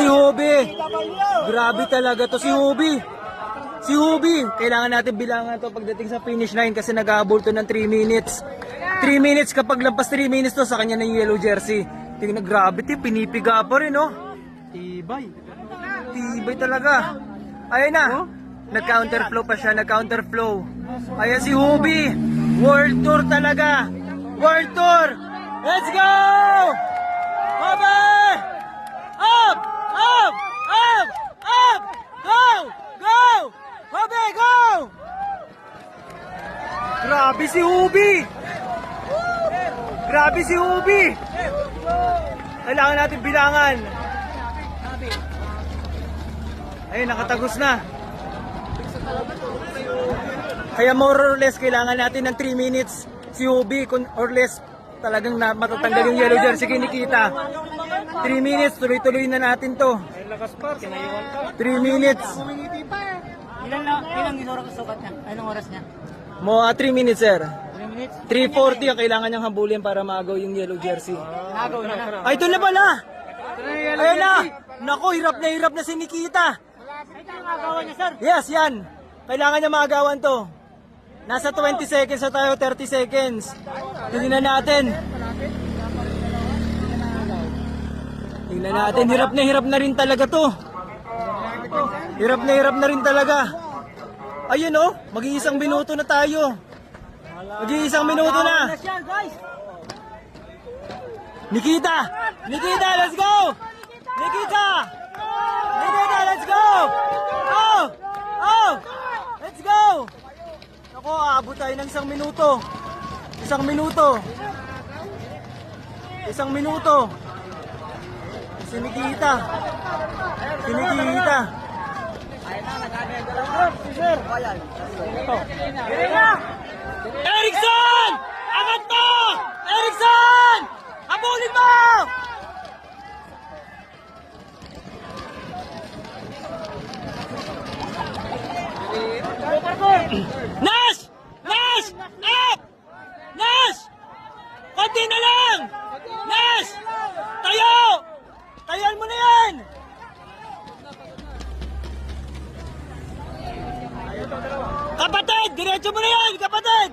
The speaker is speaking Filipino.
si Hubi. Grabe talaga to si Hubi. Si Hubi. Kailangan natin bilangan to pagdating sa finish line kasi nag-aabol to ng 3 minutes. 3 minutes, kapag lampas 3 minutes to, sa kanya na yung yellow jersey. Tingnan, grabe, pinipiga pa rin, no? Tibay. Tibay talaga. Ayan na. Nag-counterflow pa siya, nag-counterflow. Ayan si Hubi. World Tour talaga. World Tour. Let's go! Baba! Up! Up! Up! Up! Go! Go! Hubi, go! Grabe si Hubi! Grabe si Hubi! Kailangan natin bilangan. Ayun, nakatagos na. Kaya more or less, kailangan natin ng 3 minutes si Hubi, or less talagang matatanggal yung yellow jersey kay Nikita. 3 minutes, tuloy-tuloy na natin to. 3 minutes. Ilang oras sukat niya? Anong oras niya? 3 minutes, sir. 3 minutes? 3:40 ang kailangan niyang habulin para maagaw yung yellow jersey. Nagaw na na. Ay, ito na pala! Ayun na! Naku, hirap na si Nikita. Ito yung nagawa niya, sir. Yes, yan. Kailangan niya maagawan to. Nasa 20 seconds na tayo, 30 seconds. Tingnan natin. Tingnan natin, hirap na rin talaga to. Hirap na rin talaga. Ayun oh, mag-iisang minuto na tayo. Mag-iisang minuto na. Nikita! Nikita, let's go! Nikita! Nikita, let's go! Oh! Oh! Let's go! Ako, aabot tayo ng 1 minuto. 1 minuto. 1 minuto. Si Nikita. Si Nikita. Erickson! Angat mo! Erickson! Habulin mo! Nash! Nash! Up! Nash! Konti na lang! Nash! Tayo! Tayan mo na yan! Kapatid! Diretso mo na yan! Kapatid!